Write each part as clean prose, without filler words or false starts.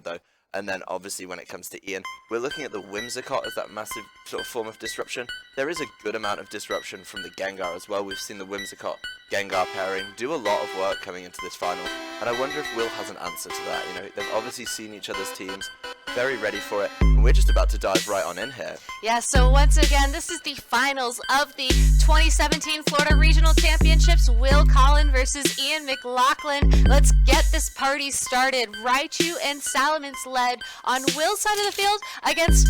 though. And then obviously when it comes to Ian, we're looking at the Whimsicott as that massive sort of form of disruption. There is a good amount of disruption from the Gengar as well. We've seen the Whimsicott Gengar pairing do a lot of work coming into this final, and I wonder if Will has an answer to that. You know, they've obviously seen each other's teams, very ready for it, and we're just about to dive right on in here. Yeah, so once again, this is the finals of the 2017 Florida Regional Championships. Will Collin versus Ian McLaughlin. Let's get this party started. Raichu and Salamence led on Will's side of the field against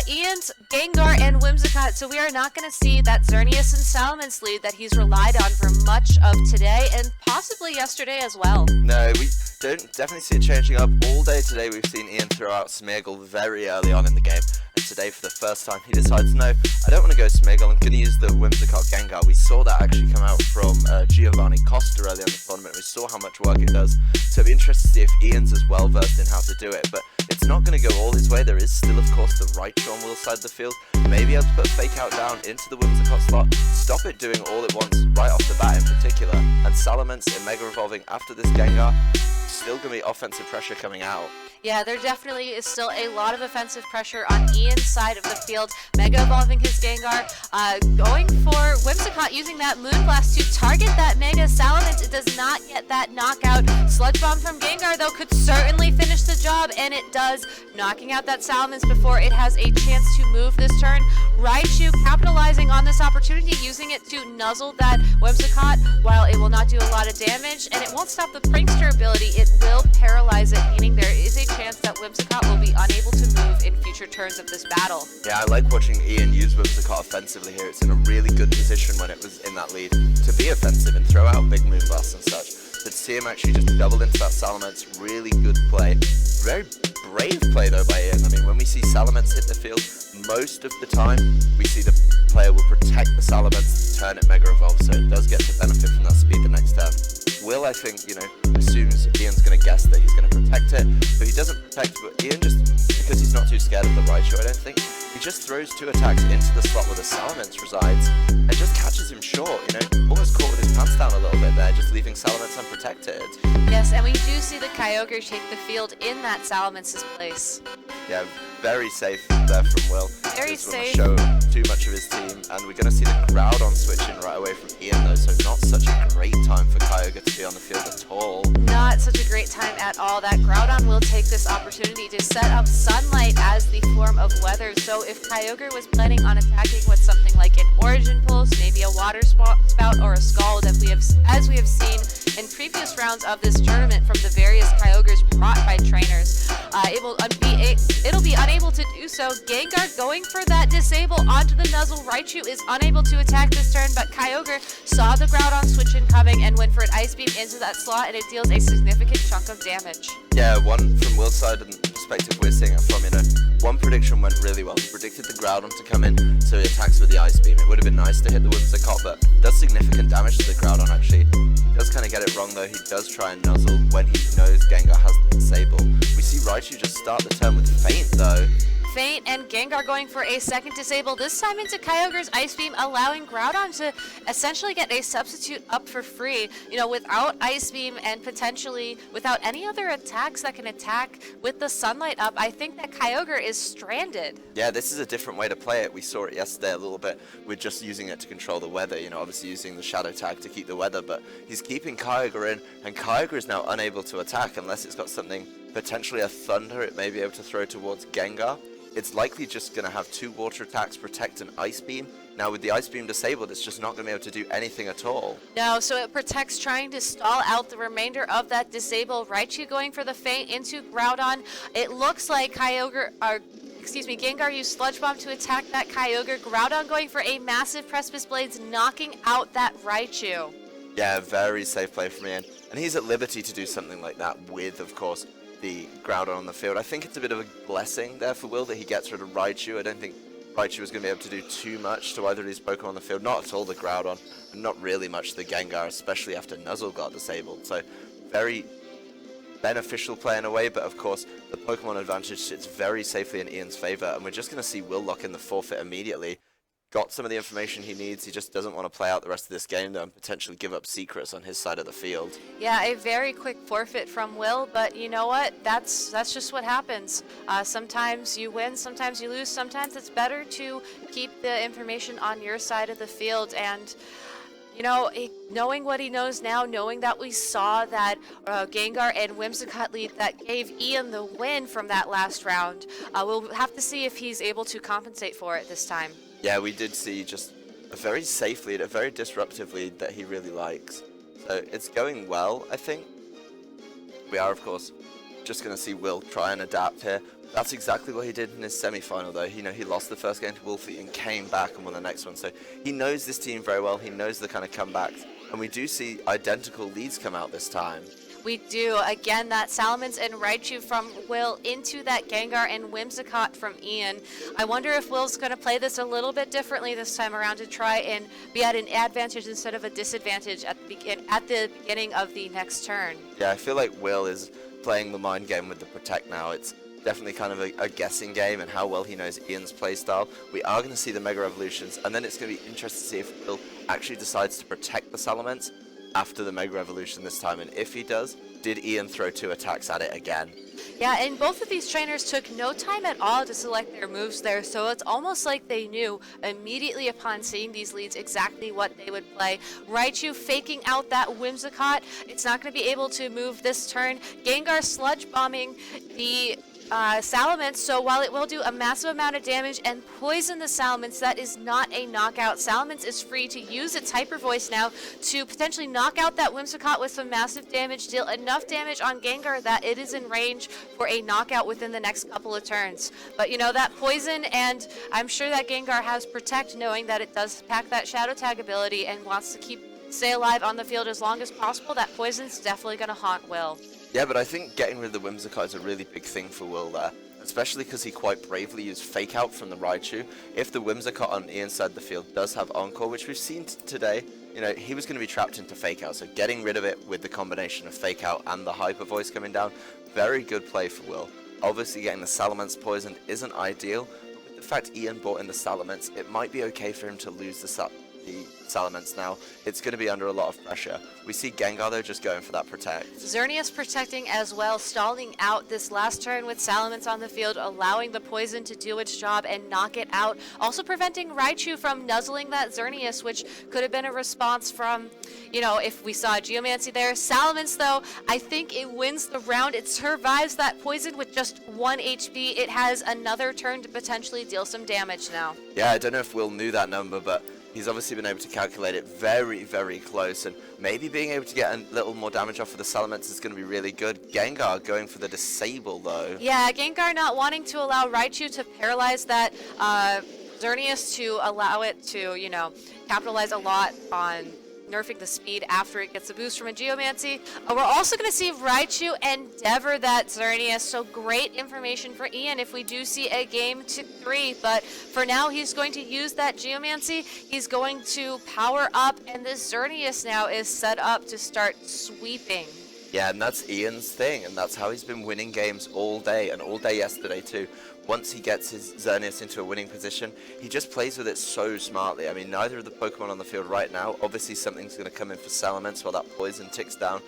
Ian's Gengar and Whimsicott. So we are not going to see that Xerneas and Salamence lead that he's relied on for much of today and possibly yesterday as well. No, we don't definitely see it changing up. All day today we've seen Ian throw out Smeargle very early on in the game. And today for the first time he decides, no, I don't want to go Smeargle, I'm going to use the Whimsicott Gengar. We saw that actually come out from Giovanni Costa early on the tournament. We saw how much work it does. So it'll be interesting to see if Ian's as well versed in how to do it. But it's not going to go all his way. There is still, of course, the Raichu on Will's side of the field. Maybe able to put a Fake Out down into the Whimsicott slot. Stop it doing all it wants right off the bat in particular. And Salamence in Mega Evolving after this Gengar, still going to be offensive pressure coming out. Yeah, there definitely is still a lot of offensive pressure on Ian's side of the field. Mega Evolving his Gengar, going for Whimsicott, using that Moonblast to target that Mega Salamence. It does not get that knockout. Sludge Bomb from Gengar, though, could certainly finish the job, and it does, knocking out that Salamence before it has a chance to move this turn. Raichu capitalizing on this opportunity, using it to nuzzle that Whimsicott. While it will not do a lot of damage, and it won't stop the Prankster ability, it will paralyze it, meaning there is a chance that Whimsicott will be unable to move in future turns of this battle. Yeah, I like watching Ian use Whimsicott offensively here. It's in a really good position when it was in that lead to be offensive and throw out big Moonblasts and such. But to see him actually just double into that Salamence, really good play. Very brave play though by Ian. I mean, when we see Salamence hit the field, most of the time we see the player will protect the Salamence to turn it Mega Evolve, so it does get to benefit from that speed the next turn. Will, I think, you know, assumes Ian's going to guess that he's going to protect it, but he doesn't protect it. But Ian just, because he's not too scared of the Raichu, I don't think, he just throws two attacks into the slot where the Salamence resides and just catches him short, you know, almost caught with his pants down a little bit there, just leaving Salamence unprotected. Yes, and we do see the Kyogre take the field in that Salamence's place. Yeah, very safe there from Will. Very doesn't safe. want to show too much of his team, and we're going to see the Groudon switching right away from Ian though, so not such a great time for Kyogre to be on the field at all. Not such a great time at all. That Groudon will take this opportunity to set up Sunlight as the form of weather. So if Kyogre was planning on attacking with something like an Origin Pulse, maybe a Water Spout or a Scald, as we have seen in previous rounds of this tournament from the various Kyogres brought by trainers, it'll be unable to do so. Gengar going for that disable onto the Nuzzle. Raichu is unable to attack this turn, but Kyogre saw the Groudon switch in coming and went for an Ice Beam into that slot, and it deals a significant chunk of damage. Yeah, one from Will's side and perspective we're seeing it from, you know, one prediction went really well. He predicted the Groudon to come in, so he attacks with the Ice Beam. It would have been nice to hit the Whimsicott, but does significant damage to the Groudon actually. He does kind of get it wrong though. He does try and nuzzle when he knows Gengar has the disable. We see Raichu just start the turn with Feint though. Feint and Gengar going for a second disable, this time into Kyogre's Ice Beam, allowing Groudon to essentially get a substitute up for free, you know, without Ice Beam and potentially without any other attacks that can attack with the Sunlight up. I think that Kyogre is stranded. Yeah, this is a different way to play it. We saw it yesterday a little bit. We're just using it to control the weather, you know, obviously using the Shadow Tag to keep the weather, but he's keeping Kyogre in, and Kyogre is now unable to attack unless it's got something, potentially a Thunder it may be able to throw towards Gengar. It's likely just going to have two water attacks, protect an Ice Beam. Now with the Ice Beam disabled, it's just not going to be able to do anything at all. No, so it protects, trying to stall out the remainder of that disable. Raichu going for the Feint into Groudon. It looks like Gengar used Sludge Bomb to attack that Kyogre. Groudon going for a massive Precipice Blades, knocking out that Raichu. Yeah, very safe play from Ian. And he's at liberty to do something like that with, of course, the Groudon on the field. I think it's a bit of a blessing there for Will that he gets rid of Raichu. I don't think Raichu was going to be able to do too much to either of these Pokemon on the field. Not at all the Groudon, and not really much the Gengar, especially after Nuzzle got disabled. So very beneficial play in a way, but of course the Pokemon advantage sits very safely in Ian's favor, and we're just going to see Will lock in the forfeit immediately. got some of the information he needs. He just doesn't want to play out the rest of this game, though, and potentially give up secrets on his side of the field. Yeah, a very quick forfeit from Will, but you know what? That's just what happens. Sometimes you win, sometimes you lose, sometimes it's better to keep the information on your side of the field. And you know, knowing what he knows now, knowing that we saw that Gengar and Whimsicott lead that gave Ian the win from that last round, we'll have to see if he's able to compensate for it this time. Yeah, we did see just a very safe lead, a very disruptive lead that he really likes. So it's going well, I think. We are, of course, just going to see Will try and adapt here. That's exactly what he did in his semi-final, though. You know, he lost the first game to Wolfie and came back and won the next one. So he knows this team very well. He knows the kind of comebacks. And we do see identical leads come out this time. We do. Again, that Salamence and Raichu from Will into that Gengar and Whimsicott from Ian. I wonder if Will's going to play this a little bit differently this time around to try and be at an advantage instead of a disadvantage at the beginning of the next turn. Yeah, I feel like Will is playing the mind game with the Protect now. It's definitely kind of a guessing game and how well he knows Ian's playstyle. We are going to see the Mega Evolutions, and then it's going to be interesting to see if Will actually decides to protect the Salamence after the Mega Evolution this time, and if he does, did Ian throw 2 attacks at it again? Yeah, and both of these trainers took no time at all to select their moves there, so it's almost like they knew immediately upon seeing these leads exactly what they would play. Raichu faking out that Whimsicott. It's not going to be able to move this turn. Gengar sludge bombing the Salamence, so while it will do a massive amount of damage and poison the Salamence, that is not a knockout. Salamence is free to use its Hyper Voice now to potentially knock out that Whimsicott with some massive damage, deal enough damage on Gengar that it is in range for a knockout within the next couple of turns. But you know, that poison, and I'm sure that Gengar has Protect, knowing that it does pack that Shadow Tag ability and wants to stay alive on the field as long as possible. That poison's definitely going to haunt Will. Yeah, but I think getting rid of the Whimsicott is a really big thing for Will there, especially because he quite bravely used Fake Out from the Raichu. If the Whimsicott on Ian's side of the field does have Encore, which we've seen today, you know, he was going to be trapped into Fake Out, so getting rid of it with the combination of Fake Out and the Hyper Voice coming down, very good play for Will. Obviously getting the Salamence poisoned isn't ideal, but with the fact Ian brought in the Salamence, it might be okay for him to lose the Salamence now. It's going to be under a lot of pressure. We see Gengar though just going for that Protect. Xerneas protecting as well, stalling out this last turn with Salamence on the field, allowing the poison to do its job and knock it out. Also preventing Raichu from nuzzling that Xerneas, which could have been a response from, you know, if we saw Geomancy there. Salamence though, I think it wins the round. It survives that poison with just 1 HP. It has another turn to potentially deal some damage now. Yeah, I don't know if Will knew that number, but he's obviously been able to calculate it very, very close, and maybe being able to get a little more damage off of the Salamence is going to be really good. Gengar going for the Disable, though. Yeah, Gengar not wanting to allow Raichu to paralyze that Xerneas, to allow it to, you know, capitalize a lot on nerfing the speed after it gets a boost from a Geomancy. We're also going to see Raichu endeavor that Xerneas, so great information for Ian if we do see a game 3, but for now he's going to use that Geomancy, he's going to power up, and this Xerneas now is set up to start sweeping. Yeah, and that's Ian's thing, and that's how he's been winning games all day, and all day yesterday too. Once he gets his Xerneas into a winning position, he just plays with it so smartly. I mean, neither of the Pokemon on the field right now, obviously something's going to come in for Salamence while that poison ticks down,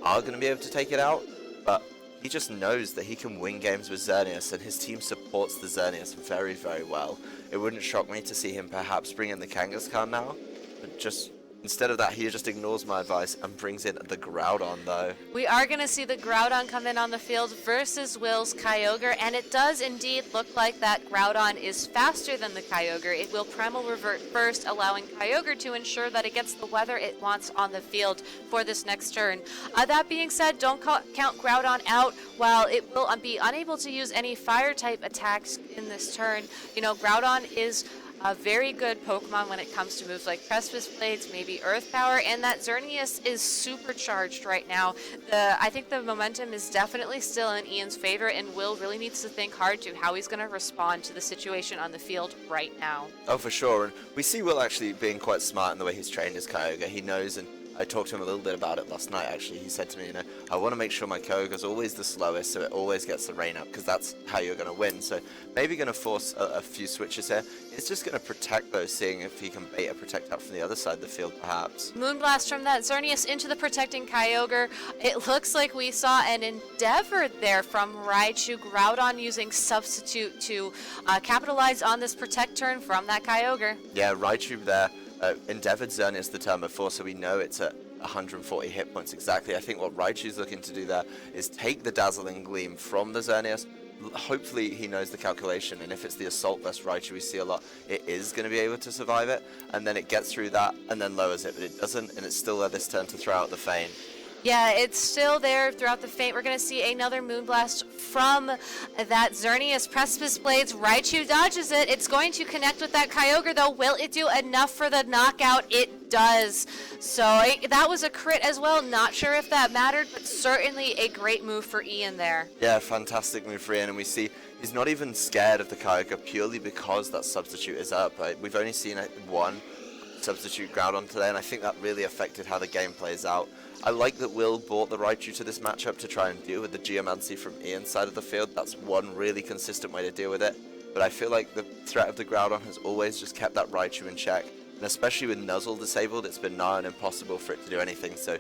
are going to be able to take it out, but he just knows that he can win games with Xerneas, and his team supports the Xerneas very, very well. It wouldn't shock me to see him perhaps bring in the Kangaskhan now, but just instead of that, he just ignores my advice and brings in the Groudon, though. We are going to see the Groudon come in on the field versus Will's Kyogre, and it does indeed look like that Groudon is faster than the Kyogre. It will Primal Revert first, allowing Kyogre to ensure that it gets the weather it wants on the field for this next turn. That being said, don't count Groudon out. While it will be unable to use any Fire-type attacks in this turn, you know, Groudon is a very good Pokemon when it comes to moves like Precipice Blades, maybe Earth Power, and that Xerneas is supercharged right now. I think the momentum is definitely still in Ian's favor, and Will really needs to think hard to how he's going to respond to the situation on the field right now. Oh, for sure. And we see Will actually being quite smart in the way he's trained his Kyogre. He knows, and I talked to him a little bit about it last night, actually. He said to me, I want to make sure my Kyogre's always the slowest, so it always gets the rain out, because that's how you're going to win. So maybe going to force a few switches here. It's just going to protect those, seeing if he can bait a protect out from the other side of the field, perhaps. Moonblast from that Xerneas into the protecting Kyogre. It looks like we saw an endeavor there from Raichu. Groudon using Substitute to capitalize on this protect turn from that Kyogre. Yeah, Raichu there. Endeavored Xerneas the turn before, so we know it's at 140 hit points exactly. I think what Raichu's looking to do there is take the Dazzling Gleam from the Xerneas. Hopefully he knows the calculation, and if it's the Assault Vest Raichu we see a lot, it is going to be able to survive it, and then it gets through that and then lowers it, but it doesn't, and it's still there this turn to throw out the Feint. Yeah, it's still there throughout the Feint. We're going to see another Moonblast from that Xerneas. Precipice Blades, Raichu dodges it. It's going to connect with that Kyogre, though. Will it do enough for the knockout? It does. So that was a crit as well. Not sure if that mattered, but certainly a great move for Ian there. Yeah, fantastic move for Ian, and we see he's not even scared of the Kyogre purely because that substitute is up. We've only seen one substitute Groudon today, and I think that really affected how the game plays out. I like that Will brought the Raichu to this matchup to try and deal with the Geomancy from Ian's side of the field. That's one really consistent way to deal with it. But I feel like the threat of the Groudon has always just kept that Raichu in check. And especially with Nuzzle disabled, it's been nigh on impossible for it to do anything. So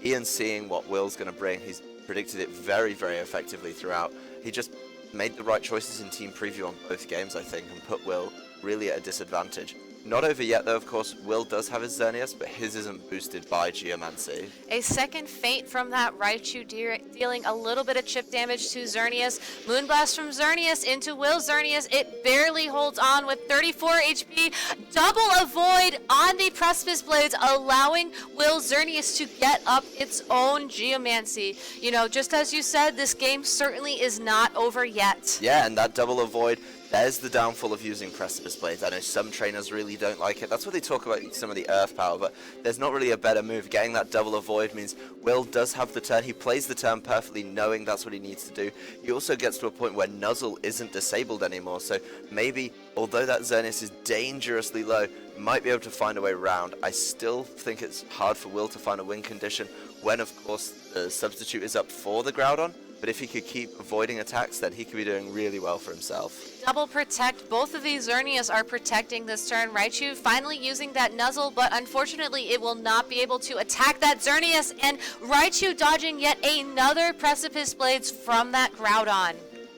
Ian seeing what Will's going to bring, he's predicted it very, very effectively throughout. He just made the right choices in team preview on both games, I think, and put Will really at a disadvantage. Not over yet, though, of course. Will does have his Xerneas, but his isn't boosted by Geomancy. A second Feint from that Raichu, dealing a little bit of chip damage to Xerneas. Moonblast from Xerneas into Will Xerneas. It barely holds on with 34 HP. Double Avoid on the Precipice Blades, allowing Will Xerneas to get up its own Geomancy. You know, just as you said, this game certainly is not over yet. Yeah, and that Double Avoid, there's the downfall of using Precipice Blades. I know some trainers really don't like it. That's what they talk about some of the Earth Power, but there's not really a better move. Getting that Double Avoid means Will does have the turn. He plays the turn perfectly, knowing that's what he needs to do. He also gets to a point where Nuzzle isn't disabled anymore, so maybe, although that Xerneas is dangerously low, might be able to find a way around. I still think it's hard for Will to find a win condition when, of course, the substitute is up for the Groudon. But if he could keep avoiding attacks, then he could be doing really well for himself. Double protect. Both of these Xerneas are protecting this turn. Raichu finally using that Nuzzle, but unfortunately it will not be able to attack that Xerneas. And Raichu dodging yet another Precipice Blades from that Groudon.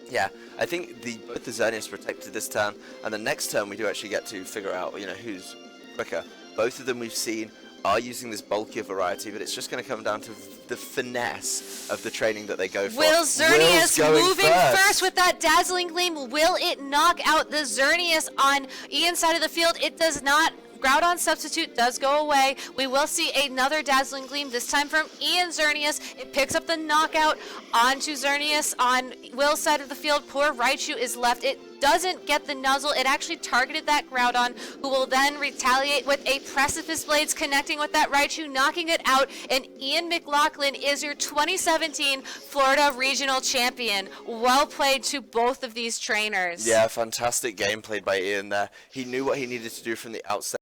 Yeah, I think both the Xerneas protected this turn, and the next turn we do actually get to figure out, who's quicker. Both of them we've seen are using this bulkier variety, but it's just going to come down to the finesse of the training that they go for. Will Xerneas moving first with that Dazzling Gleam. Will it knock out the Xerneas on Ian's side of the field? It does not. Groudon substitute does go away. We will see another Dazzling Gleam, this time from Ian Xerneas. It picks up the knockout onto Xerneas on Will's side of the field. Poor Raichu is left. It doesn't get the Nuzzle. It actually targeted that Groudon, who will then retaliate with a Precipice Blades connecting with that Raichu, knocking it out. And Ian McLaughlin is your 2017 Florida Regional Champion. Well played to both of these trainers. Yeah, fantastic game played by Ian there. He knew what he needed to do from the outset.